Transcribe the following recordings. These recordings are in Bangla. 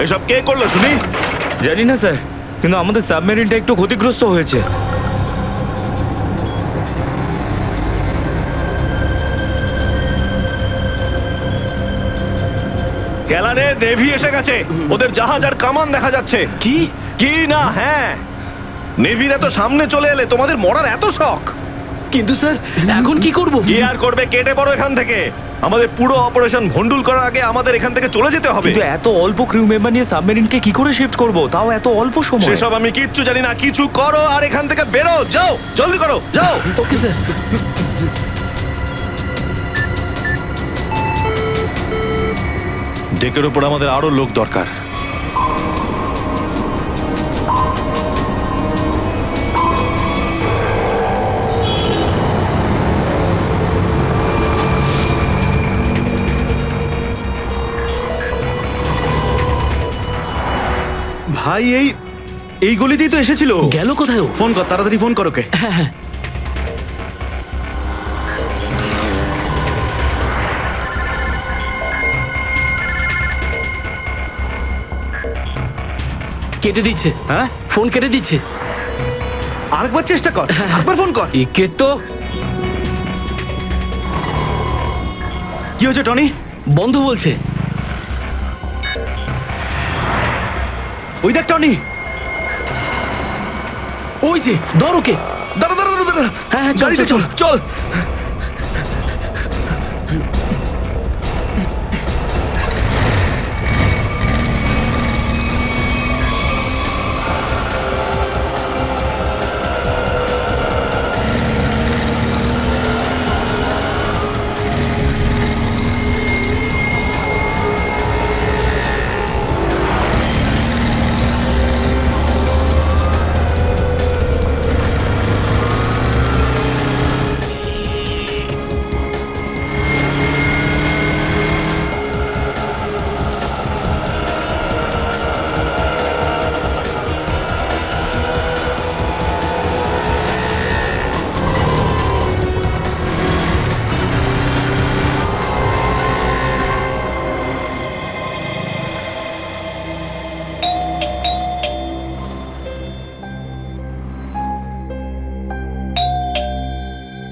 এসব কে করলো শুনি? জানি না স্যার, কিন্তু আমাদের সাবমেরিনটা একটু ক্ষতিগ্রস্ত হয়েছে। ক্যালারে নেভি এসে গেছে, ওদের জাহাজ আর কামান দেখা যাচ্ছে। কি? কি না? হ্যাঁ, নেভিরা তো সামনে চলে এলে তোমাদের মরার এত শখ। কিন্তু স্যার এখন কি করব? কি আর করবে, কেটে পড়ো এখান থেকে। আমাদের পুরো অপারেশন ভন্ডুল করার আগে আমাদের এখান থেকে চলে যেতে হবে। কিন্তু এত অল্প ক্রিউ মেম্বার নিয়ে সাবমেরিনকে কি করে শিফট করব, তাও এত অল্প সময়? সেসব আমি কিচ্ছু জানি না, কিছু করো আর এখান থেকে বেরো, যাও, জলদি করো, যাও। Okay sir. ডেকের উপর আমাদের আরো লোক দরকার। ভাই এই গলিতেই তো এসেছিল। গেল কোথায় ও? ফোন কর, তাড়াতাড়ি ফোন কর ওকে। হ্যাঁ, কেটে দিচ্ছে। হ্যাঁ, ফোন কেটে দিচ্ছে। আরেকবার চেষ্টা কর, আরেকবার ফোন কর। একে তো কি হয়েছে টনি? বন্ধ বলছে। ওই দেখ টনি। ওই যে ধর ওকে। দাঁড়া দাঁড়া দাঁড়া দাঁড়া। হ্যাঁ, চল, গাড়িতে চল, চল চল।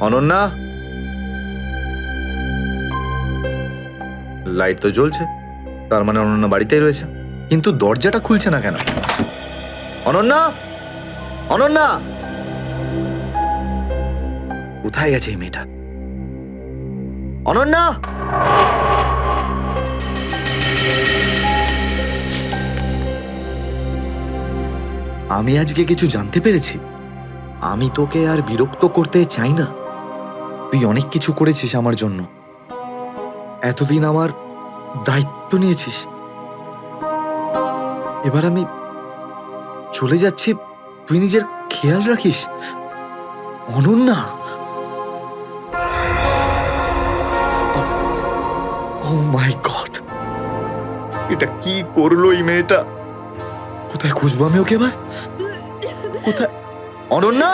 অনন্যা, লাইট তো জ্বলছে, তার মানে অনন্যা বাড়িতেই রয়েছে, কিন্তু দরজাটা খুলছে না কেন? অনন্যা, অনন্যা, কোথায় গেছে এই মেয়েটা? অনন্যা, আমি আজকে কিছু জানতে পেরেছি। আমি তোকে আর বিরক্ত করতে চাই না। তুই অনেক কিছু করেছিস আমার জন্য, এতদিন আমার দায়িত্ব নিয়েছিস। এবার আমি চলে যাচ্ছি, তুই নিজের খেয়াল রাখিস। অনন্যা, ও মাই গড, এটা কি করলো এই মেয়েটা? কোথায় খুঁজবো আমি ওকে এবার? কোথায়? অনন্যা,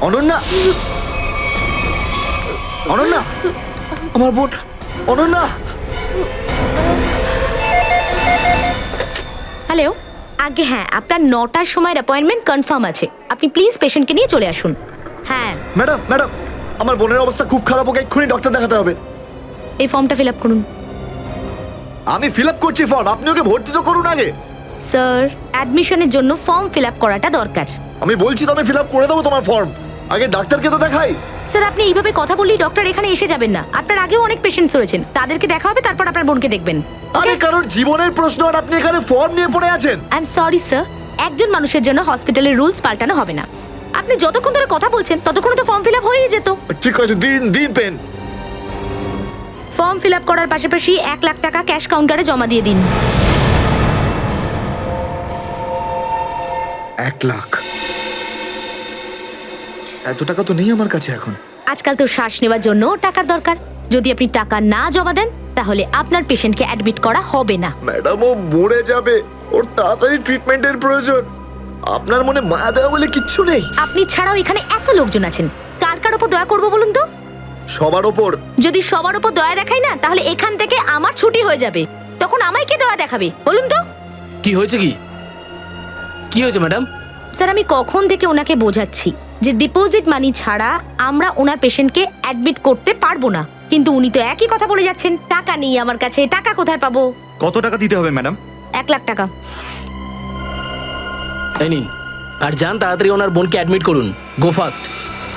অনন্যা, অনন্যা, আমার বোন অনন্যা। হ্যালো, আগে হ্যাঁ, আপনার 9টার সময় অ্যাপয়েন্টমেন্ট কনফার্ম আছে। আপনি প্লিজ পেশেন্টকে নিয়ে চলে আসুন। হ্যাঁ ম্যাডাম, ম্যাডাম, আমার বোনের অবস্থা খুব খারাপ, ওকে এক্ষুনি ডক্টর দেখাতে হবে। এই ফর্মটা ফিল আপ করুন। আমি ফিল আপ করছি ফর্ম, আপনি ওকে ভর্তি তো করুন আগে। স্যার, অ্যাডমিশনের জন্য ফর্ম ফিল আপ করাটা দরকার। আমি বলছি তো আমি ফিল আপ করে দেবো তোমার ফর্ম, আগে ডাক্তারকে তো দেখাই। স্যার, আপনি এইভাবে কথা বললেই ডক্টর এখানে এসে যাবেন না। আপনার আগেও অনেক পেশেন্টস রয়েছেন, তাদেরকে দেখা হবে, তারপর আপনার বোনকে দেখবেন। আরে কারণ জীবনের প্রশ্ন আর আপনি এখানে ফর্ম নিয়ে পড়ে আছেন। আই এম সরি স্যার, একজন মানুষের জন্য হসপিটালের রুলস পাল্টানো হবে না। আপনি যতক্ষণ ধরে কথা বলছেন ততক্ষণ তো ফর্ম ফিল আপ হয়েই যেত। ঠিক আছে, দিন দিন পেন। ফর্ম ফিল আপ করার পাশাপাশি 1 লাখ টাকা ক্যাশ কাউন্টারে জমা দিয়ে দিন। 1 লাখ? এত টাকা তো নেই আমার কাছে এখন। আজকাল তো শ্বাস নেওয়ার জন্য টাকার দরকার। যদি আপনি টাকা না জমা দেন তাহলে আপনার পেশেন্টকে অ্যাডমিট করা হবে না। ম্যাডাম, ও মরে যাবে, ওর তাড়াতাড়ি ট্রিটমেন্টের প্রয়োজন। আপনার মনে মায়া দেওয়া বলে কিচ্ছু নেই? আপনি ছাড়াও এখানে এত লোকজন আছেন, কার কার উপর দয়া করবো বলুন তো? সবার ওপর। যদি সবার উপর দয়া দেখাই না তাহলে এখান থেকে আমার ছুটি হয়ে যাবে। তখন আমায় কে দয়া দেখাবে বলুন তো? কি হয়েছে? কি হয়েছে ম্যাডাম? স্যার, আমি কখন থেকে ওনাকে বোঝাচ্ছি যে ডিপোজিট মানি ছাড়া আমরা ওনার পেশেন্টকে অ্যাডমিট করতে পারবো না, কিন্তু উনি তো একই কথা বলে যাচ্ছেন। টাকা নেই আমার কাছে, টাকা কোথায় পাবো? কত টাকা দিতে হবে ম্যাডাম? 1 লাখ টাকা। এই নিন, আর যান তাড়াতাড়ি ওনার বোনকে অ্যাডমিট করুন। Go fast.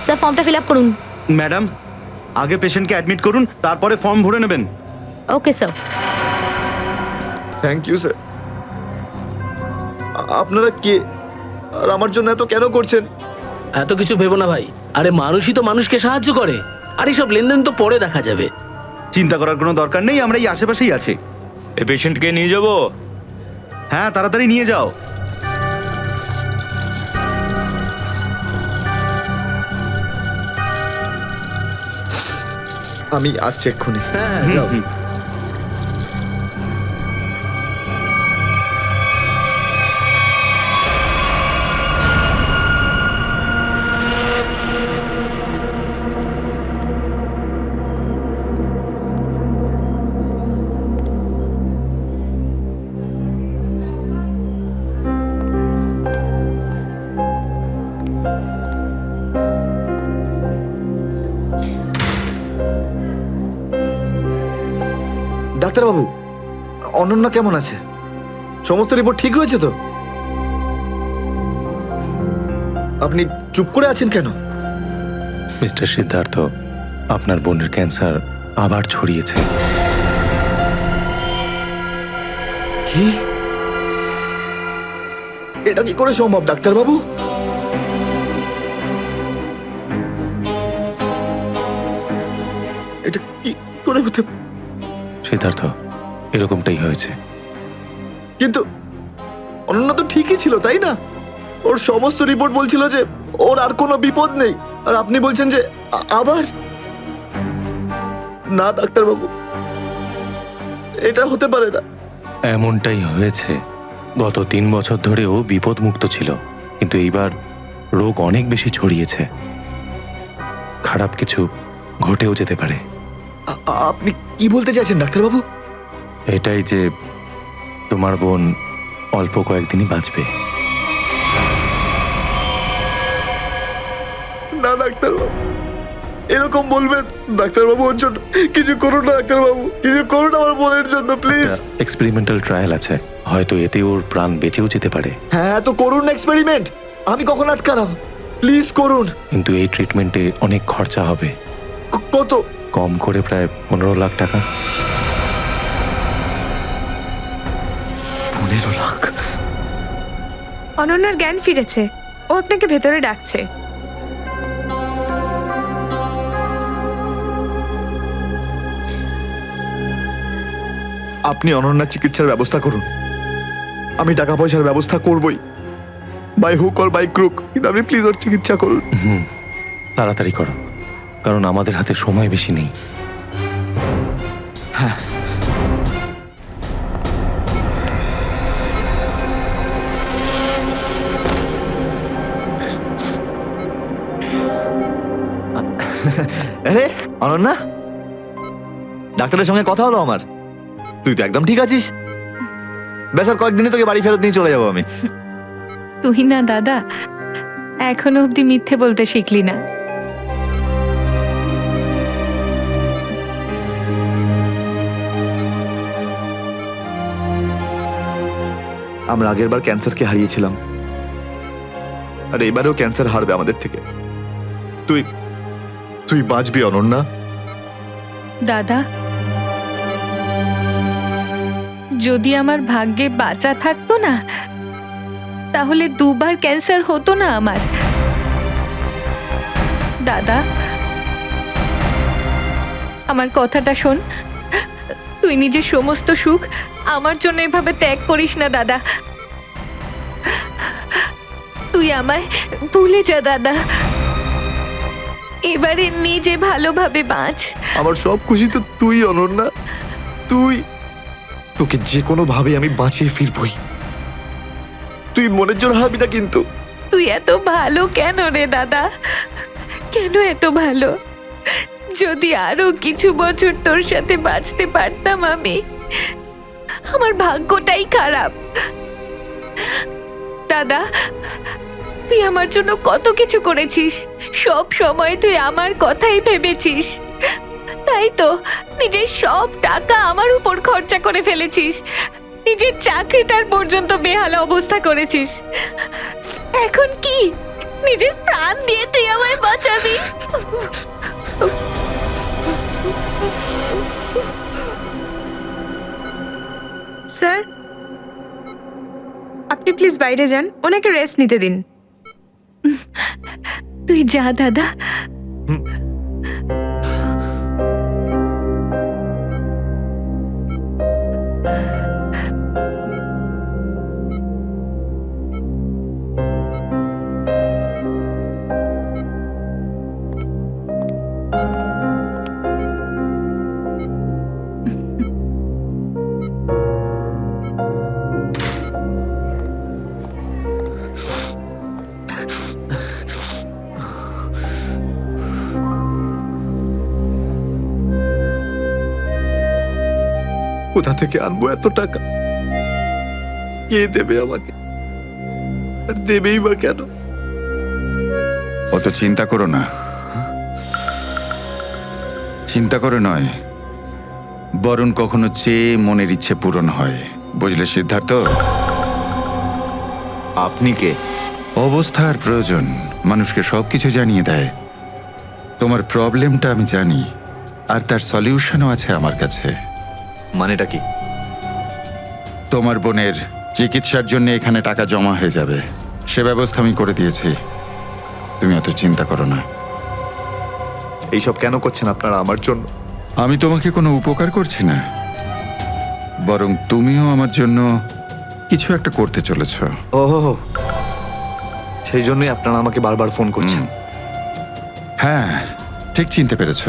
স্যার, ফর্মটা ফিল আপ করুন। ম্যাডাম, আগে পেশেন্টকে অ্যাডমিট করুন, তারপরে ফর্ম ভরে নেবেন। Okay sir. Thank you sir. আপনারা কে আর আমার জন্য এত কেন করছেন? এত কিছু ভেবো না ভাই, আরে মানুষই তো মানুষকে সাহায্য করে, আর এইসব লেনদেন তো পরে দেখা যাবে। চিন্তা করার কোনো দরকার নেই, আমরা এই আশেপাশেই আছি। এই পেশেন্টকে নিয়ে যাবো। হ্যাঁ, তাড়াতাড়ি নিয়ে যাও। আমি আসছি এক্ষুনি। হ্যাঁ, যাও। ডাক্তারবাবু, অনন্যা কেমন আছে? সমস্ত রিপোর্ট ঠিক রয়েছে তো? আপনি চুপ করে আছেন কেন? মিস্টার সিদ্ধার্থ, আপনার বোনের ক্যান্সার আবার ছড়িয়েছে। কি? এটা কি করে সম্ভব ডাক্তারবাবু? এটা কি করে হতে? সিদ্ধার্থ, এরকমটাই হয়েছে। কিন্তু অনন্যা তো ঠিকই ছিল, তাই না? ওর সমস্ত রিপোর্ট বলছিল যে ওর আর কোনো বিপদ নেই, আর আপনি বলছেন যে আবার? না ডাক্তারবাবু, এটা হতে পারে না। এমনটাই হয়েছে। গত 3 বছর ধরেও বিপদমুক্ত ছিল, কিন্তু এইবার রোগ অনেক বেশি ছড়িয়েছে। খারাপ কিছু ঘটেও যেতে পারে। আপনি কি বলতে চাইছেন ডাক্তারবাবু? এটাই যে তোমার বোন অল্প কয়েকদিনই বাঁচবে। না ডাক্তারবাবু, এরকম বলবেন? ডাক্তারবাবু, ওর জন্য কিছু করুন না ডাক্তারবাবু, কিছু করুন আমার বোনের জন্য প্লিজ। এক্সপেরিমেন্টাল ট্রায়াল আছে, হয়তো এতে ওর প্রাণ বেঁচেও যেতে পারে। হ্যাঁ, তো করুন না এক্সপেরিমেন্ট। আমি কখন আটকালাম? প্লিজ করুন। কিন্তু এই ট্রিটমেন্টে অনেক খরচা হবে। কত? কম করে প্রায় 15 লাখ টাকা। 15 লাখ? অনন্যার জ্ঞান ফিরেছে, ও আপনাকে ভেতরে ডাকছে। আপনি অনন্যার চিকিৎসার ব্যবস্থা করুন। আমি টাকা পয়সার ব্যবস্থা করবই, by hook or by crook, কিন্তু আপনি প্লিজ ওর চিকিৎসা করুন। তাড়াতাড়ি করো, কারণ আমাদের হাতে সময় বেশি নেই। হ্যাঁ। আরে অনন্যা, ডাক্তারের সঙ্গে কথা হলো আমার। তুই তো একদম ঠিক আছিস। বেশ, আর কয়েকদিনই তোকে বাড়ি ফেরত নিয়ে চলে যাবো আমি। তুই না দাদা, এখনো অব্দি মিথ্যে বলতে শিখলি না। আমরা আগের বার ক্যান্সারকে হারিয়েছিলাম, আর এবারেও ক্যান্সার হারবে আমাদের থেকে। তুই তুই বাঁচবি অনন্যা। দাদা, যদি আমার ভাগ্যে বাঁচা থাকতো না, তাহলে 2 বার ক্যান্সার হতো না আমার। দাদা, আমার কথাটা শোন। তুই নিজের সমস্ত সুখ আমার জন্য এভাবে ত্যাগ করিস না দাদা। তুই আমায় ভুলে যা দাদা। এবারে নিজে ভালোভাবে বাঁচ। আমার সব খুশি তো তুই, অনন্যা। তুই, তোকে যে কোনো ভাবে আমি বাঁচিয়ে ফিরবই। তুই মনের জোর হারাবি না কিন্তু। তুই এত ভালো কেন রে দাদা? কেন এত ভালো? যদি আরো কিছু বছর তোর সাথে বাঁচতে পারতাম আমি। আমার ভাগ্যটাই খারাপ। দাদা, তুই আমার জন্য কত কিছু করেছিস। সব সময় তুই আমার কথাই ভেবেছিস। তাই তো নিজের সব টাকা আমার উপর খরচা করে ফেলেছিস। নিজের চাকরিটার পর্যন্ত বেহাল অবস্থা করেছিস। এখন কি নিজের প্রাণ দিয়ে তুই আমায় বাঁচাবি? স্যার, আপনি প্লিজ বাইরে যান, ওনাকে রেস্ট নিতে দিন। তুই যা দাদা। কোথা থেকে আনবো এত টাকা? কে দেবে আমাকে? আর দেবেই বা কেন? অত চিন্তা করো না। চিন্তা করে নয়, বরং কখনো চেয়ে মনের ইচ্ছে পূরণ হয়। বুঝলে সিদ্ধার্থ? আপনি কে? অবস্থার প্রয়োজন মানুষকে সবকিছু জানিয়ে দেয়। তোমার প্রবলেমটা আমি জানি, আর তার সলিউশনও আছে আমার কাছে। মানেটা কি? তোমার বোনের চিকিৎসার জন্য এখানে টাকা জমা হয়ে যাবে, সে ব্যবস্থা আমি করে দিয়েছি। তুমি অত চিন্তা করো না। এইসব কেন করছেন আপনারা আমার জন্য? আমি তোমাকে কোনো উপকার করছি না, বরং তুমিও আমার জন্য কিছু একটা করতে চলেছ। ওহো, সেই জন্যই আপনারা আমাকে বারবার ফোন করছেন। হ্যাঁ, ঠিক চিনতে পেরেছ।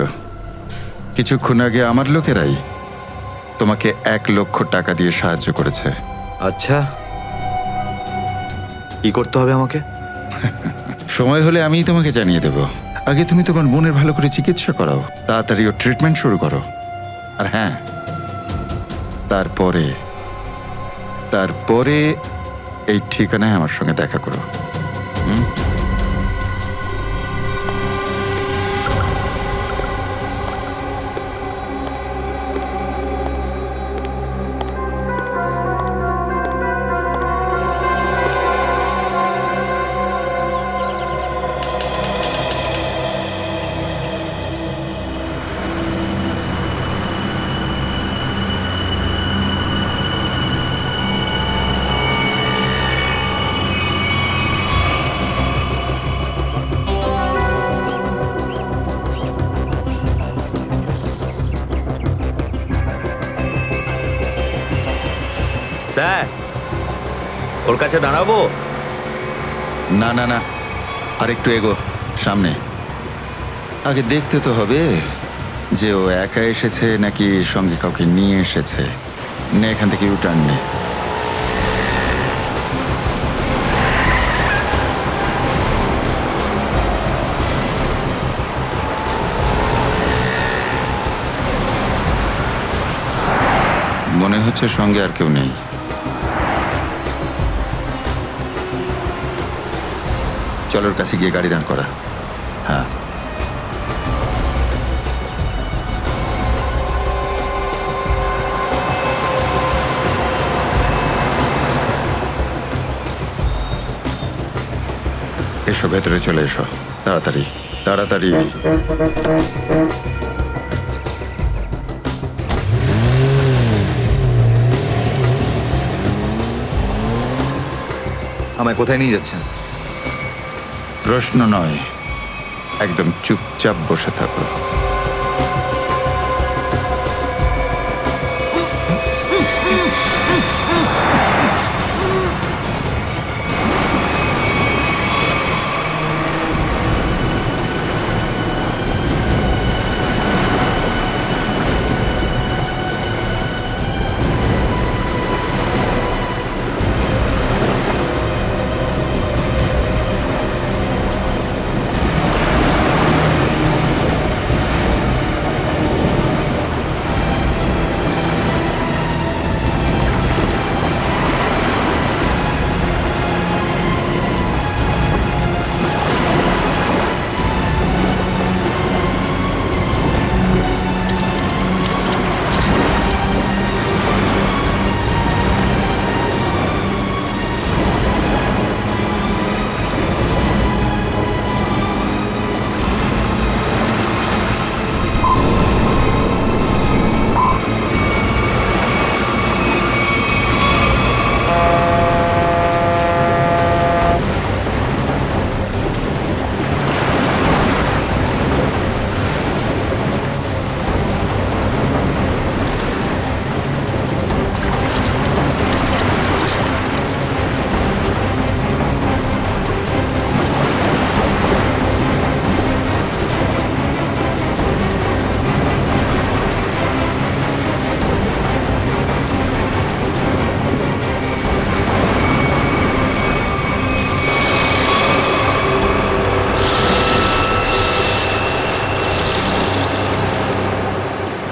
কিছুক্ষণ আগে আমার লোকেরাই তোমাকে 1 লক্ষ টাকা দিয়ে সাহায্য করেছে। আচ্ছা, কি করতে হবে আমাকে? সময় হলে আমিই তোমাকে জানিয়ে দেব। আগে তুমি তোমার বোনের ভালো করে চিকিৎসা করাও, তাড়াতাড়ি ওর ট্রিটমেন্ট শুরু করো। আর হ্যাঁ, তারপরে তারপরে এই ঠিকানায় আমার সঙ্গে দেখা করো। স্যার, ওর কাছে দাঁড়াবো? না না না, আর একটু এগো সামনে। আগে দেখতে তো হবে যে ও একা এসেছে নাকি সঙ্গে কাউকে নিয়ে এসেছে। নে, এখান থেকে ইউটার্ন নে। মনে হচ্ছে সঙ্গে আর কেউ নেই। চলোর কাছে গিয়ে গাড়ি দাঁড় করা। হ্যাঁ, এসো, ভেতরে চলে এসো। তাড়াতাড়ি তাড়াতাড়ি। আমায় কোথায় নিয়ে যাচ্ছেন? প্রশ্ন নয়, একদম চুপচাপ বসে থাকো।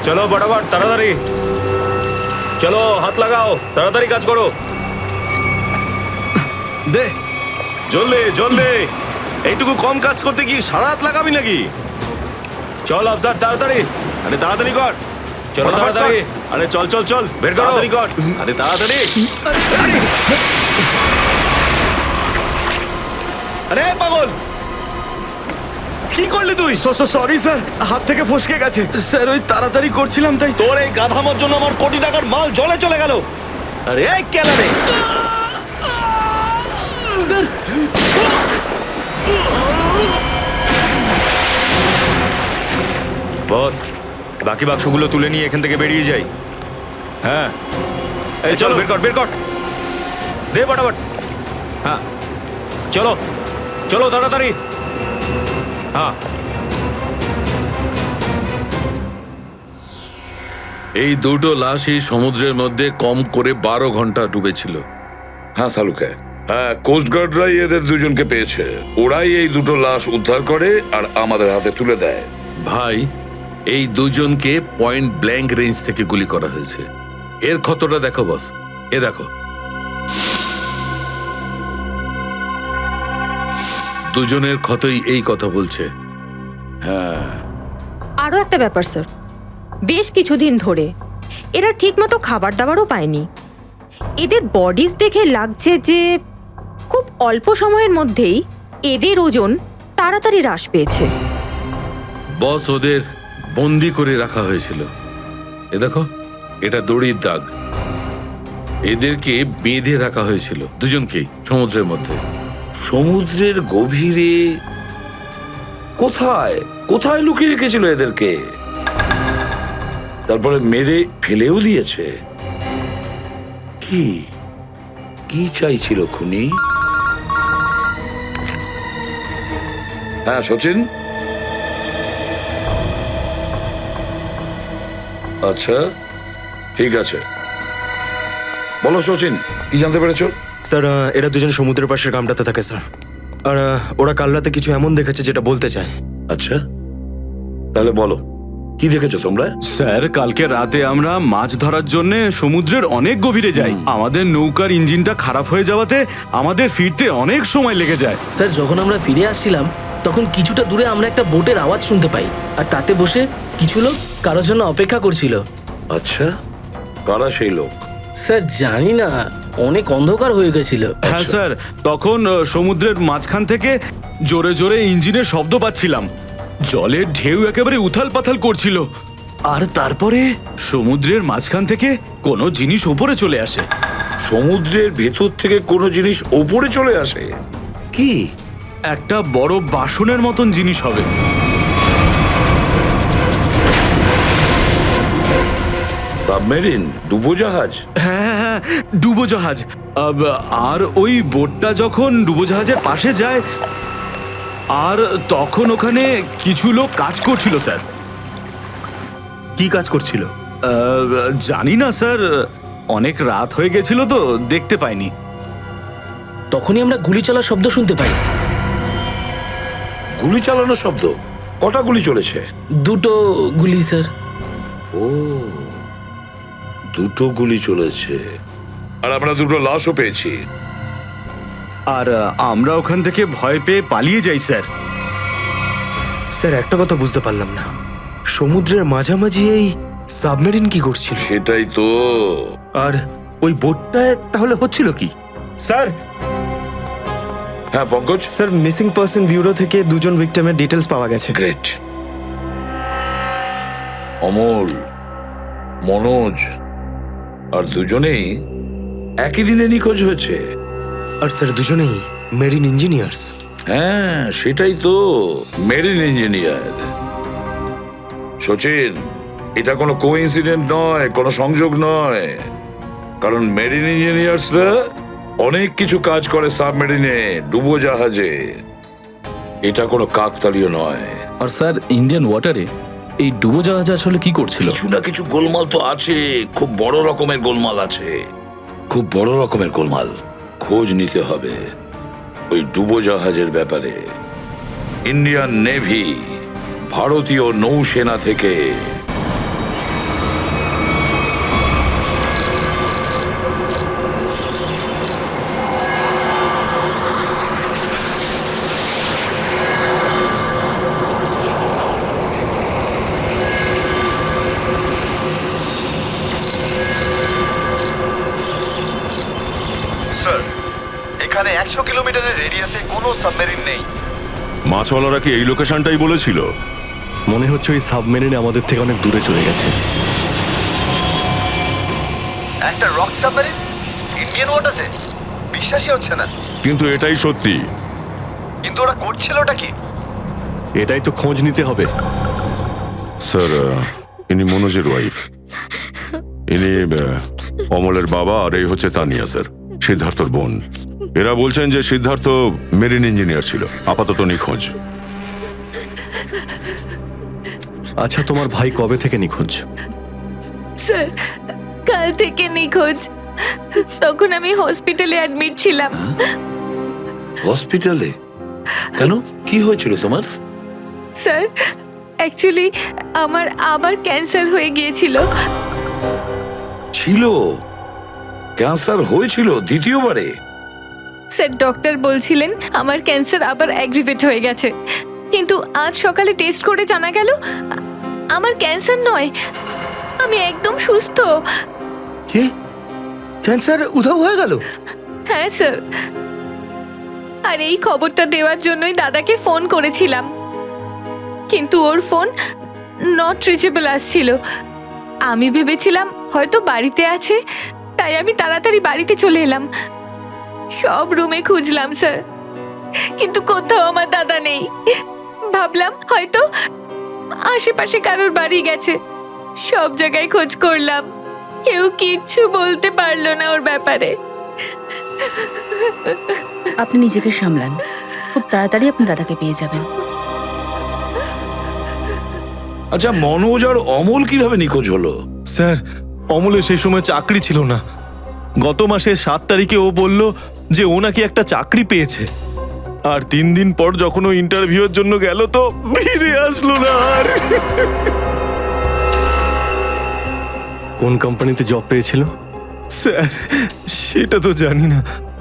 চলো বরাবর তাড়াতাড়ি চলো, হাত লাগাও, তাড়াতাড়ি কাজ করো। দে জলদি জলদি, এইটুকু কম কাজ করতে কি সারা রাত লাগাবি নাকি? চল আফসার তাড়াতাড়ি, আরে তাড়াতাড়ি কর। চলো ফটাফট কর। তাড়াতাড়ি। আরে চল চল চল, বের করো। তাড়াতাড়ি কর। আরে তাড়াতাড়ি। আরে পাগল, কি করলি তুই? সরি স্যার, হাত থেকে ফসকে গেছে স্যার, ওই তাড়াতাড়ি করছিলাম তাই। তোর এই গাধামোর জন্য আমার কোটি টাকার মাল জলে চলে গেল। আরে এই কেলা রে। স্যার বস, বাকি বাক্সগুলো তুলে নিয়ে এখান থেকে বেরিয়ে যাই। হ্যাঁ এই চলো, বের কর বের কর, দে ফটাফট। হ্যাঁ চলো চলো তাড়াতাড়ি। হ্যাঁ এই দুটো লাশই সমুদ্রের মধ্যে কম করে 12 ঘন্টা ডুবেছিল। হ্যাঁ সালুকে, হ্যাঁ কোস্টগার্ডরাই এদের দুজনকে পেয়েছে। ওরাই এই দুটো লাশ উদ্ধার করে আর আমাদের হাতে তুলে দেয়। ভাই, এই দুজনকে পয়েন্ট ব্ল্যাঙ্ক রেঞ্জ থেকে গুলি করা হয়েছে। এর ক্ষতটা দেখো বস, এ দেখো। দুজনের ক্ষতই এই কথা বলছে। হ্যাঁ, আরও একটা ব্যাপার স্যার, বেশ কিছুদিন ধরে এরা ঠিকমতো খাবার দাবারও পায়নি। এদের বডিজ দেখে লাগছে যে খুব অল্প সময়ের মধ্যেই এদের ওজন তাড়াতাড়ি হ্রাস পেয়েছে। বস, ওদের বন্দি করে রাখা হয়েছিল। এ দেখো, এটা দড়ির দাগ। এদেরকে বেঁধে রাখা হয়েছিল দুজনকেই সমুদ্রের মধ্যে। সমুদ্রের গভীরে কোথায় কোথায় লুকিয়ে রেখেছিল এদেরকে? তারপরে মেরে ফেলেও দিয়েছে। কি কি চাইছিল খুনি? হ্যাঁ সচিন, আচ্ছা ঠিক আছে, বলো সচিন, কি জানতে পেরেছো? স্যার, এরা দুজন সমুদ্রের পাশের গ্রামটাতে থাকে স্যার, আর ওরা কাল রাতে কিছু এমন দেখেছে যেটা বলতে চায়। আচ্ছা, তাহলে বলো কি দেখেছো তোমরা? স্যার, কালকে রাতে আমরা মাছ ধরার জন্য সমুদ্রের অনেক গভীরে যাই। আমাদের নৌকার ইঞ্জিনটা খারাপ হয়ে যাওয়াতে আমাদের ফিরতে অনেক সময় লেগে যায়। স্যার, যখন আমরা ফিরে আসছিলাম তখন কিছুটা দূরে আমরা একটা বোটের আওয়াজ শুনতে পাই, আর তাতে বসে কিছু লোক কারোর জন্য অপেক্ষা করছিল। আচ্ছা, কারা সেই লোক? স্যার জানি না, অনেক অন্ধকার হয়ে গেছিল। হ্যাঁ স্যার, তখন সমুদ্রের মাঝখান থেকে জোরে জোরে ইঞ্জিনের শব্দ পাচ্ছিলাম। জলের ঢেউ একেবারে উথাল পাথাল করছিল, আর তারপরে সমুদ্রের মাঝখান থেকে কোনো জিনিস ওপরে চলে আসে। সমুদ্রের ভেতর থেকে কোনো জিনিস ওপরে চলে আসে? কি? একটা বড় বাসনের মতন জিনিস হবে। সাবমেরিন, ডুবোজাহাজ? হ্যাঁ হ্যাঁ, ডুবোজাহাজ। আর ওই বোটটা যখন ডুবোজাহাজের পাশে যায়, আর তখন ওখানে কিছু লোক কাজ করছিল স্যার। কি কাজ করছিল? জানি না স্যার, অনেক রাত হয়ে গেছিল তো দেখতে পাইনি। তখনই আমরা গুলি চলার শব্দ শুনতে পাই। গুলি চালানোর শব্দ? কটা গুলি চলেছে? দুটো গুলি স্যার। ও, দুটো গুলি চলেছে। আর আমরা দুটো লাশও পেয়েছি। আর আমরা ওখান থেকে ভয় পেয়ে পালিয়ে যাই স্যার। স্যার, একটা কথা বুঝতে পারলাম না, সমুদ্রের মাঝামাঝি এই সাবমেরিন কি করছিল? সেটাই তো। আর ওই বোটটায় তাহলে হচ্ছিল কি? স্যার, হ্যাঁ Pankaj? Sir, missing person bureau থেকে দুজন ভিক্টিমের ডিটেলস পাওয়া গেছে। গ্রেট। অমল, মনোজ আর দুজনেই একই দিনে নিখোঁজ হয়েছে। আর স্যার, দুজনেই মেরিন ইঞ্জিনিয়ার্স। হ্যাঁ সেটাই তো, মেরিন ইঞ্জিনিয়ার। সচিন, এটা কোনো কোইন্সিডেন্ট নয়, কোনো সংযোগ নয়, কারণ মেরিন ইঞ্জিনিয়ার্সরা অনেক কিছু কাজ করে সাবমেরিনে, ডুবোজাহাজে। এটা কোনো কাকতালীয় নয়। আর স্যার, ইন্ডিয়ান ওয়াটারে এই ডুবোজাহাজ আসলে কি করছিল? কিছু না কিছু গোলমাল তো আছে, খুব বড় রকমের গোলমাল আছে, খুব বড় রকমের গোলমাল। খোঁজ নিতে হবে ওই ডুবোজাহাজের ব্যাপারে। ইন্ডিয়ান নেভি, ভারতীয় নৌসেনা থেকে 250 কিলোমিটারের রেডিয়াসে কোনো সাবমেরিন নেই। মাছওয়ালারা কি এই লোকেশনটাই বলেছিল? মনে হচ্ছে ওই সাবমেরিন আমাদের থেকে অনেক দূরে চলে গেছে। একটা রক সাবমেরিন ইন্ডিয়ান ওয়াটারে, বিশ্বাসই হচ্ছে না। কিন্তু এটাই সত্যি। কিন্তু ওরা করছিলটা কি? এটাই তো খোঁজ নিতে হবে। স্যার, ইনি মনোজের ওয়াইফ। ইনি অমলের বাবা, আর এই হচ্ছে তানিয়া স্যার, সিদ্ধার্থর বোন। এরা বলছেন যে সিদ্ধার্থ মেরিন ইঞ্জিনিয়ার ছিল, আপাতত নিখোঁজ। আচ্ছা, তোমার ভাই কবে থেকে নিখোঁজ? স্যার, কাল থেকে নিখোঁজ। তখন আমি হসপিটালে অ্যাডমিট ছিলাম। হসপিটালে? কেন, কি হয়েছিল তোমার? স্যার, অ্যাকচুয়ালি আমার আবার ক্যান্সার হয়ে গিয়েছিল। ছিল? ক্যান্সার হয়েছিল দ্বিতীয়বারে? স্যার, ডক্টর বলছিলেন আমার ক্যান্সার আবার অ্যাগ্রিভেট হয়ে গেছে, কিন্তু আজ সকালে টেস্ট করে জানা গেল আমার ক্যান্সার নয়, আমি একদম সুস্থ। কি? ক্যান্সার উধাও হয়ে গেল? হ্যাঁ স্যার, আর এই খবরটা দেওয়ার জন্যই দাদাকে ফোন করেছিলাম, কিন্তু ওর ফোন নট রিচেবল আসছিল। আমি ভেবেছিলাম হয়তো বাড়িতে আছে, তাই আমি তাড়াতাড়ি বাড়িতে চলে এলাম। সব রুমে খুঁজলাম স্যার, কিন্তু কোথাও আমার দাদা নেই। ভাবলাম হয়তো আশেপাশে কারোর বাড়ি গেছে। সব জায়গায় খোঁজ করলাম, কেউ কিচ্ছু বলতে পারলো না ওর ব্যাপারে। আপনি নিজেকে সামলান, খুব তাড়াতাড়ি আপনি দাদাকে পেয়ে যাবেন। আচ্ছা, মনোজ আর অমল কিভাবে নিখোঁজ হলো? স্যার, অমলের সেই সময় চাকরি ছিল না। গত মাসের 7 তারিখে ও বলল যে ও নাকি একটা চাকরি পেয়েছে, আর 3 দিন পর যখন ও ইন্টারভিউর জন্য গেল তো ফিরে আসলো না আর। কোন কোম্পানিতে জব পেয়েছিল? স্যার, সেটা তো জানি না,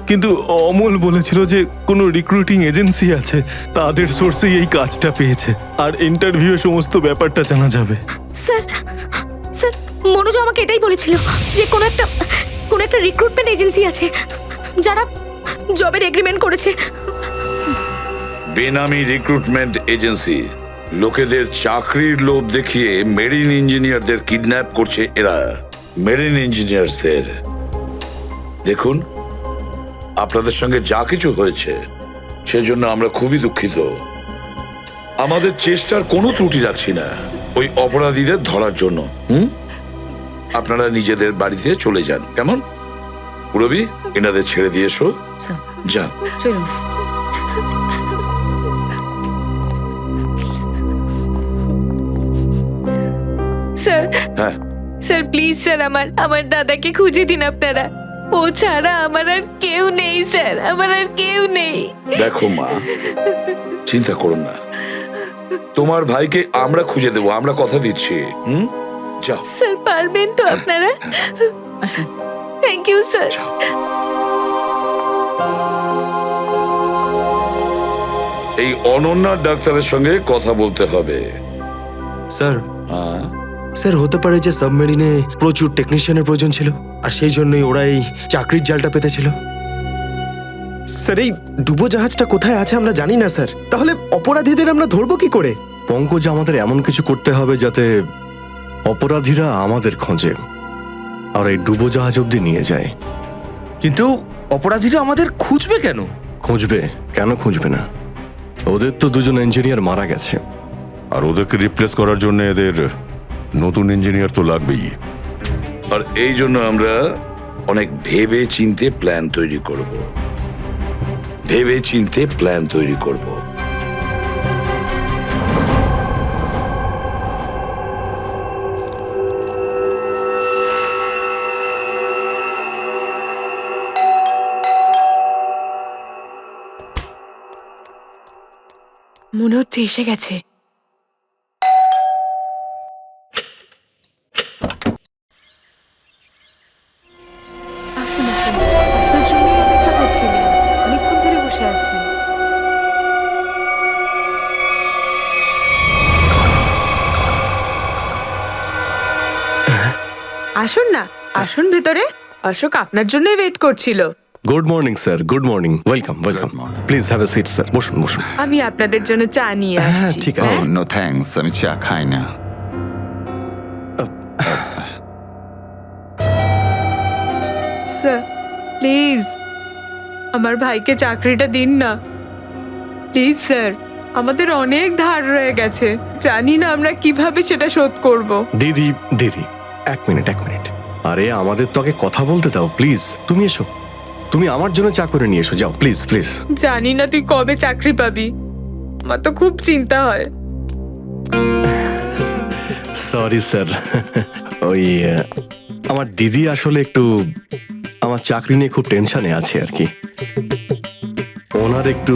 কিন্তু অমল বলেছিল যে কোনো রিক্রুটিং এজেন্সি আছে, তাদের সোর্সেই এই কাজটা পেয়েছে, আর ইন্টারভিউ সমস্ত ব্যাপারটা জানা যাবে। স্যার, স্যার, মনোজ আমাকে এটাই বলেছিল যে কোনো একটা রিক্রুটমেন্ট এজেন্সি আছে যারা জবের এগ্রিমেন্ট করেছে। বেনামি রিক্রুটমেন্ট এজেন্সি, লোকেদের চাকরির লোভ দেখিয়ে মেরিন ইঞ্জিনিয়ারদের কিডন্যাপ করছে এরা। মেরিন ইঞ্জিনিয়ারদের দেখুন, আপনাদের সঙ্গে যা কিছু হয়েছে সেজন্য আমরা খুবই দুঃখিত। আমাদের চেষ্টার কোনো ত্রুটি রাখছি না ওই অপরাধীদের ধরার জন্য। আপনারা নিজেদের বাড়িতে চলে যান, কেমন? রবি, এনাদের ছেড়ে দিয়ে এসো। যান। চলুন। স্যার, হ্যাঁ স্যার প্লিজ স্যার, আমার দাদাকে খুঁজে দিন আপনারা। ও ছাড়া আমার আর কেউ নেই স্যার, আমার আর কেউ নেই। দেখো মা, চিন্তা করুন না, তোমার ভাইকে আমরা খুঁজে দেবো, আমরা কথা দিচ্ছি। যাও স্যার, পারবেন তো আপনারা? আসুন। Thank you sir. এই অনন্যা ডাক্তারের সঙ্গে কথা বলতে হবে। স্যার, স্যার হতে পারে যে সাবমেরিনে প্রচুর টেকনিশিয়ানের প্রয়োজন ছিল, আর সেই জন্যই ওরা এই চাকরির জালটা পেতেছিল। স্যার, এই ডুবো জাহাজটা কোথায় আছে আমরা জানি না স্যার, তাহলে অপরাধীদের আমরা ধরবো কি করে? পঙ্কজ, আমাদের এমন কিছু করতে হবে যাতে অপরাধীরা আমাদের খোঁজে আর এই ডুবোজাহাজ অব্দি নিয়ে যায়। কিন্তু অপরাধীরা আমাদের খুঁজবে কেন? খুঁজবে কেন? খুঁজবে না? ওদের তো 2জন ইঞ্জিনিয়ার মারা গেছে, আর ওদেরকে রিপ্লেস করার জন্য এদের নতুন ইঞ্জিনিয়ার তো লাগবেই। আর এই জন্য আমরা অনেক ভেবে চিন্তে প্ল্যান তৈরি করব। ভেবে চিন্তে প্ল্যান তৈরি করব। মনে হচ্ছে এসে গেছে। আসুন, আসুন। আপনার জন্যই অপেক্ষা করছিলাম, অনেকক্ষণ ধরে বসে আছেন। আসুন না, আসুন ভেতরে। অশোক আপনার জন্যই ওয়েট করছিল। Good morning sir, good morning, welcome welcome. Please have a seat sir, বসুন বসুন। আমি আপনাদের জন্য চা নিয়ে হ্যাঁ আসছি। ঠিক আছে। নো থ্যাঙ্কস, আমি চা খাই না। স্যার প্লিজ আমার ভাইকে চাকরিটা দিন না প্লিজ স্যার। আমাদের অনেক ধার রয়ে গেছে, জানি না আমরা কিভাবে সেটা শোধ করব। দিদি দিদি, এক মিনিট এক মিনিট। আরে আমাদের তো আগে কথা বলতে দাও প্লিজ। তুমি এসো, তুমি আমার জন্য চা করে নিয়ে এসো, যাও প্লিজ প্লিজ। জানি না তুই কবে চাকরি পাবি, আমার তো খুব চিন্তা হয়। সরি স্যার, ওই আমার দিদি আসলে একটু আমার চাকরি নিয়ে খুব টেনশনে আছে আর কি। ওনার একটু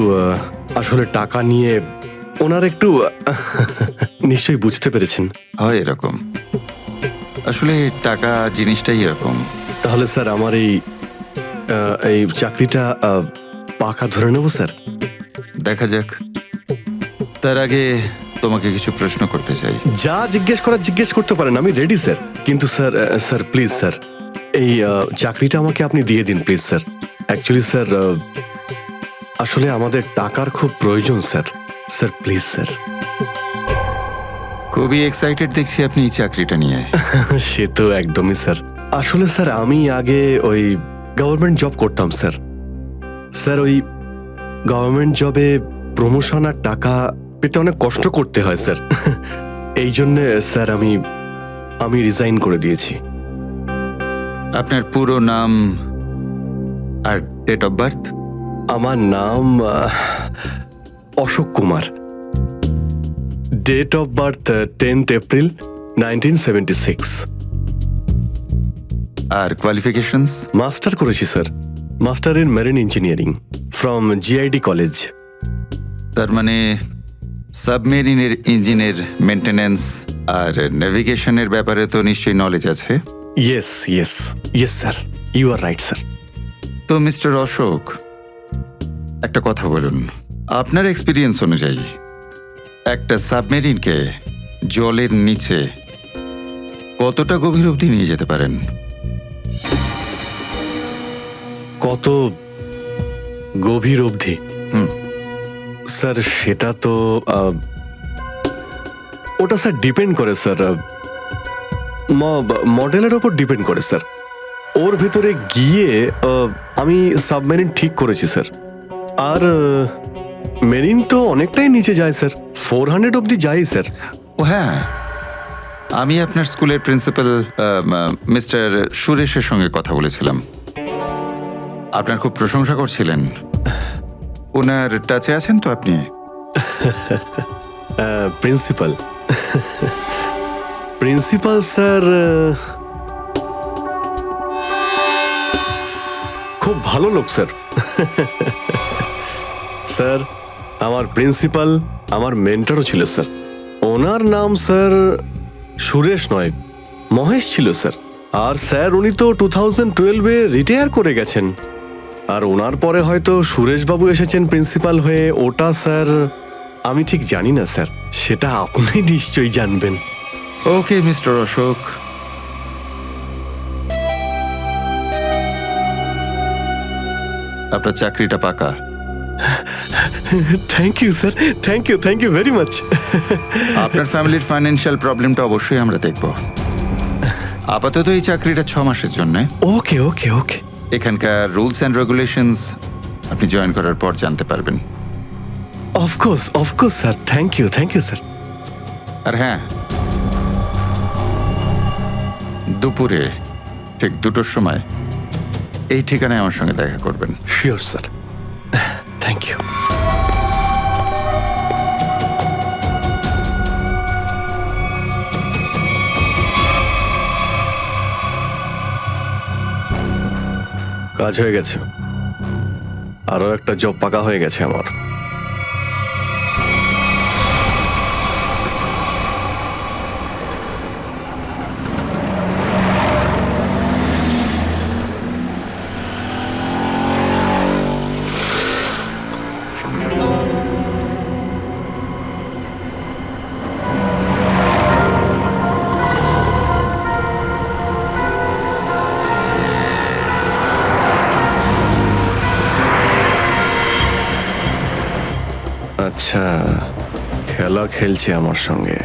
আসলে টাকা নিয়ে ওনার একটু নিশ্চয়ই বুঝতে পেরেছেন। হয় এরকম, আসলে টাকা জিনিসটাই এরকম। তাহলে স্যার আমার এই চাকরিটা পাকা ধরে নেব স্যার? দেখা যাক, তার আগে তোমাকে কিছু প্রশ্ন করতে চাই। যা জিজ্ঞেস করার জিজ্ঞেস করতে পারেন, আমি রেডি স্যার। কিন্তু স্যার স্যার প্লিজ স্যার, এই চাকরিটা আমাকে আপনি দিয়ে দিন প্লিজ স্যার। অ্যাকচুয়ালি স্যার আসলে আমাদের টাকার খুব প্রয়োজন স্যার। Sir please sir. খুবই এক্সাইটেড দেখছি আপনি এই চাকরিটা নিয়ে। সে তো একদমই স্যার। আসলে স্যার আমি আগে ওই গভর্নমেন্ট জব করতাম স্যার। স্যার ওই গভর্নমেন্ট জবে প্রমোশন আর টাকা পেতে অনেক কষ্ট করতে হয় স্যার। এই জন্যে স্যার আমি রিজাইন করে দিয়েছি। আপনার পুরো নাম আর ডেট অফ বার্থ? আমার নাম Ashok Kumar. Date of birth 10th April 1976। আর কোয়ালিফিকেশনস? মাস্টার করেছি sir, master in marine engineering from GID college. তার মানে সাবমেরিনের ইঞ্জিনের মেনটেন্যান্স আর নেভিগেশনের ব্যাপারে তো নিশ্চয়ই নলেজ আছে। Yes yes yes sir, you are right sir. তো মিস্টার অশোক, একটা কথা বলুন, আপনার এক্সপিরিয়েন্স অনুযায়ী একটা সাবমেরিনকে জলের নিচে কতটা গভীর অবধি নিয়ে যেতে পারেন? কত গভীর অবধি? স্যার সেটা তো ওটা স্যার ডিপেন্ড করে স্যার, মডেলের ওপর ডিপেন্ড করে স্যার। ওর ভেতরে গিয়ে আমি সাবমেরিন ঠিক করেছি স্যার। আর মেরিন তো অনেকটাই নিচে যায় স্যার, 400 অবধি যাই স্যার। ও হ্যাঁ, আমি আপনার স্কুলের প্রিন্সিপাল মিস্টার সুরেশের সঙ্গে কথা বলেছিলাম, আপনার খুব প্রশংসা করছিলেন। ওনার টাচে আছেন তো আপনি? প্রিন্সিপাল প্রিন্সিপাল স্যার খুব ভালো লোক স্যার। স্যার আমার প্রিন্সিপাল আমার মেন্টরও ছিল স্যার। ওনার নাম স্যার সুরেশ নয়, মহেশ ছিল স্যার। আর স্যার উনি তো 2012-এ রিটায়ার করে গেছেন। আর ওনার পরে হয়তো সুরেশবাবু এসেছেন প্রিন্সিপাল হয়ে, ওটা স্যার আমি ঠিক জানি না স্যার, সেটা আপনি নিশ্চয়ই জানবেন। ওকে মিস্টার অশোক, আপনার চাকরিটা পাকা। Thank you sir, thank you very much. আপনার ফ্যামিলির ফাইন্যান্সিয়াল প্রবলেমটা অবশ্যই আমরা দেখব। আপাতত এই চাকরিটা 6 মাসের জন্য। ওকে ওকে ওকে। এখানকার রুলস অ্যান্ড রেগুলেশনস আপনি জয়েন করার পর জানতে পারবেন। Of course sir, thank you sir. আর হ্যাঁ, দুপুরে ঠিক 2টোর সময় এই ঠিকানায় আমার সঙ্গে দেখা করবেন। Sure sir, thank you. কাজ হয়ে গেছে, আরো একটা জব পাকা হয়ে গেছে আমার। আচ্ছা, খেলা খেলছে আমার সঙ্গে।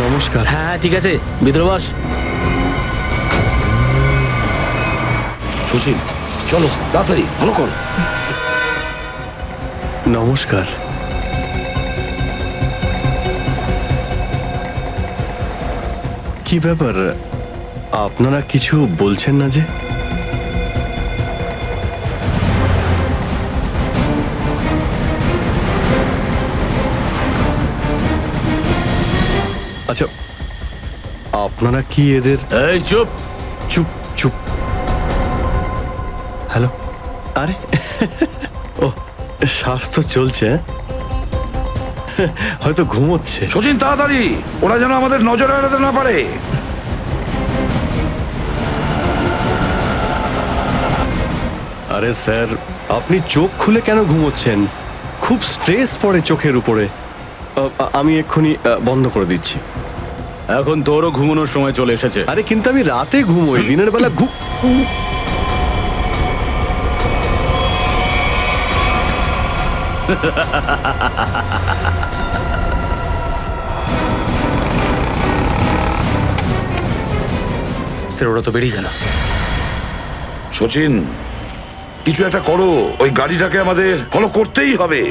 নমস্কার। হ্যাঁ ঠিক আছে, ভিতরে বস। সুশীল, চলো তাড়াতাড়ি, ভালো করো। নমস্কার। কি ব্যাপার, আপনারা কিছু বলছেন না যে? আচ্ছা, আপনারা কি এদের... এই চুপ! চুপ চুপ। হ্যালো। আরে ও, স্বাস্থ্য চলছে, হয়তো ঘুমোচ্ছে। সচিন তাড়াতাড়ি, ওরা যেন আমাদের নজরে এড়াতে না পারে। আরে স্যার, আপনি চোখ খুলে কেন ঘুমোচ্ছেন? খুব স্ট্রেস পড়ে চোখের উপরে। আমি এক্ষুনি বন্ধ করে দিচ্ছি। এখন তোরও ঘুমানোর সময় চলে এসেছে। আরে কিন্তু আমি রাতে ঘুমোই, দিনের বেলা স্যার, ওরা তো বেরিয়ে গেল। সচিন, কিছু একটা করো, ওই গাড়িটাকে আমাদের ফলো করতেই হবে।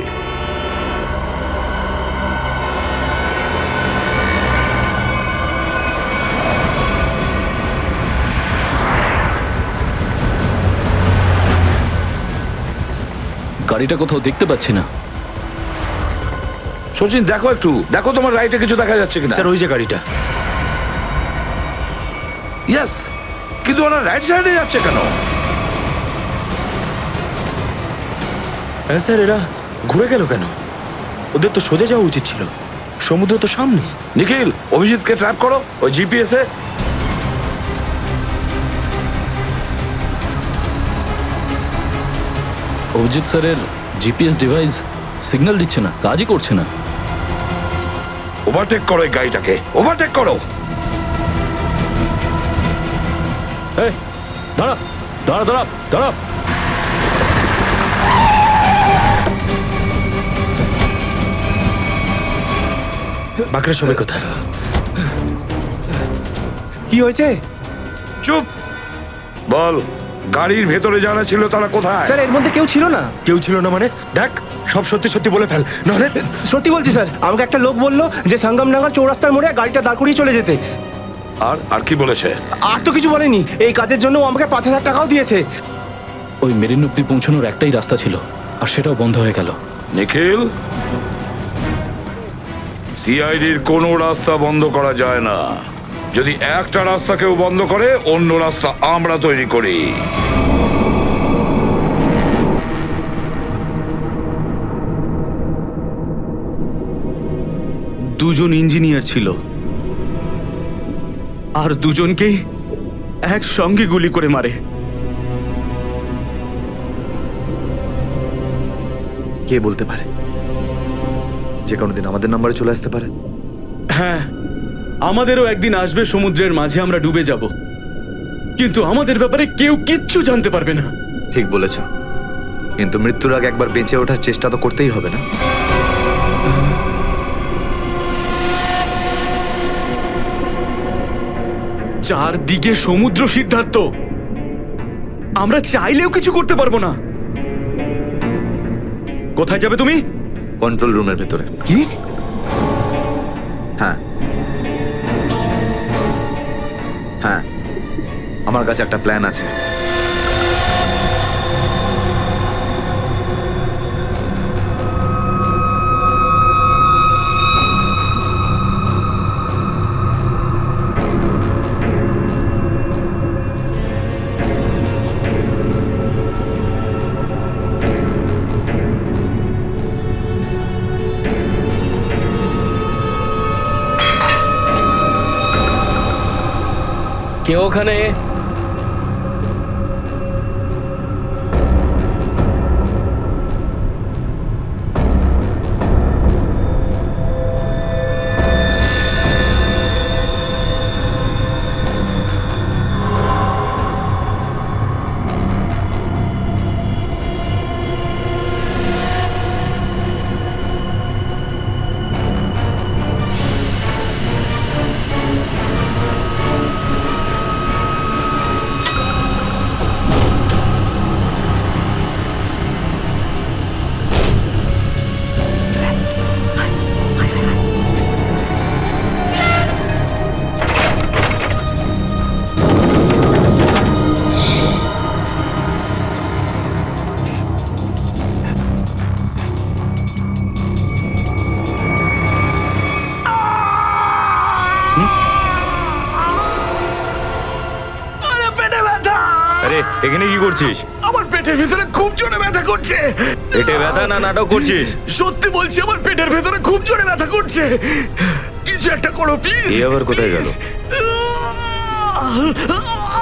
গাড়িটা কোথাও দেখতে পাচ্ছি না। সচিন দেখো, একটু দেখো তোমার রাইটে কিছু দেখা যাচ্ছে কিনা। স্যার, ওই যে গাড়িটা। ইয়েস, কিন্তু ওরা রাইট সাইডে যাচ্ছে কেন? হ্যাঁ স্যার, এরা ঘুরে গেল কেন? ওদের তো সোজা যাওয়া উচিত ছিল, সমুদ্র তো সামনে। নিখিল, অভিজিৎকে ট্র্যাপ করো ওই জিপিএস এ। অভিজিৎ স্যারের জিপিএস ডিভাইস সিগন্যাল দিচ্ছে না, কাজই করছে না। ওভারটেক করো এই গাড়িটাকে, ওভারটেক করো। এই দাঁড়া দাঁড়া দাঁড়া দাঁড়া। বাঁকড়া সবাই কোথায়? কি হয়েছে? চুপ বল, গাড়ির ভেতরে যারা ছিল তারা কোথায়? স্যার, এর মধ্যে কেউ ছিল না। কেউ ছিল না মানে? দেখ, সব সত্যি সত্যি বলে ফেল, নাহলে... সত্যি বলছি স্যার, আমাকে একটা লোক বললো যে সঙ্গমনগর চৌরাস্তার মোড়ে গাড়িটা দাঁড় করিয়ে চলে যেতে। আর আর কি বলেছে? আর তো কিছু বলেনি। এই কাজের জন্য ও আমাকে 5,000 টাকাও দিয়েছে। ওই মেরিন অব্দি পৌঁছানোর একটাই রাস্তা ছিল, আর সেটাও বন্ধ হয়ে গেল। নিখিল, সিআইডির কোনো রাস্তা বন্ধ করা যায় না। যদি একটা রাস্তা কেউ বন্ধ করে, অন্য রাস্তা আমরা তৈরি করি। দুজন ইঞ্জিনিয়ার ছিল, আর দুজনকেই একসঙ্গে গুলি করে মারে। কে বলতে পারে? যে কোনোদিন আমাদের নাম্বারে চলে আসতে পারে। হ্যাঁ, আমাদেরও একদিন আসবে, সমুদ্রের মাঝে আমরা ডুবে যাব, কিন্তু আমাদের ব্যাপারে কেউ কিচ্ছু জানতে পারবে না। ঠিক বলেছ, কিন্তু মৃত্যুর আগে একবার বেঁচে ওঠার চেষ্টা তো করতেই হবে না? চারদিকে সমুদ্র, সিদ্ধার্থ, আমরা চাইলেও কিছু করতে পারবো না। কোথায় যাবে তুমি? কন্ট্রোল রুমের ভেতরে। কি? হ্যাঁ হ্যাঁ, আমার কাছে একটা প্ল্যান আছে। কেউ ওখানে? আরে এখানে কি করছিস? আমার পেটের ভিতরে খুব জোরে ব্যথা করছে। পেটে ব্যথা না নাটক করছিস? সত্যি বলছি, আমার পেটের ভেতরে খুব জোরে ব্যথা করছে। কিছু একটা করো প্লিজ। এই আবার কোথায় গেল?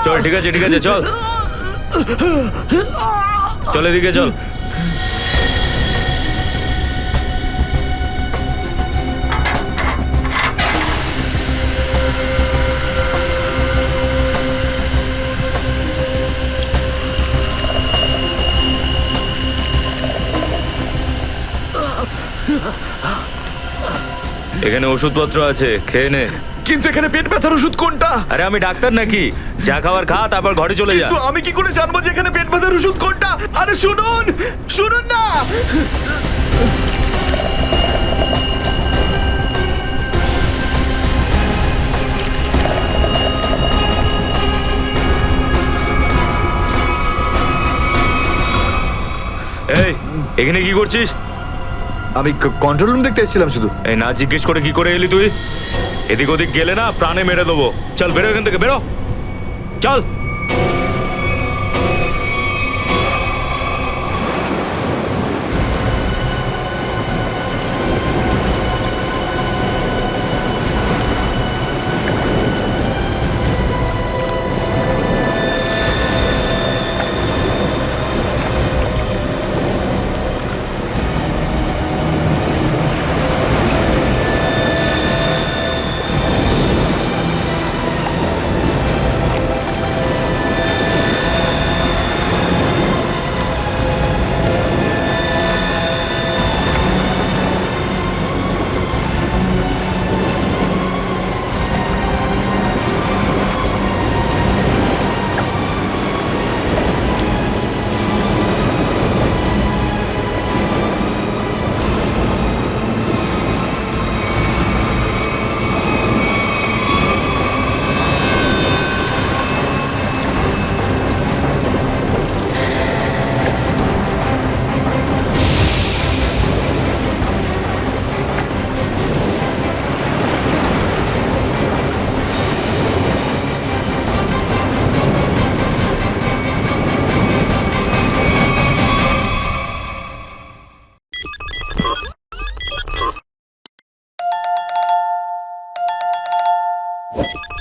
চল ঠিক আছে চল চল এদিকে চল। এখানে ওষুধপত্র আছে, খেয়ে নে। কিন্তু এখানে পেট ব্যথার ওষুধ কোনটা? আরে আমি ডাক্তার নাকি? যা খাবার খা, তারপর ঘরে চলে যা। কিন্তু আমি কি করে জানবো যে এখানে পেট ব্যথার ওষুধ কোনটা? আরে শুনুন, শুনুন না। এই এখানে কি করছিস? আমি কন্ট্রোল রুম দেখতে এসেছিলাম শুধু। এই না জিজ্ঞেস করে কি করে এলি তুই? এদিক ওদিক গেলে না প্রাণে মেরে দেবো। চল বেরো এখান থেকে, বেরো চল। you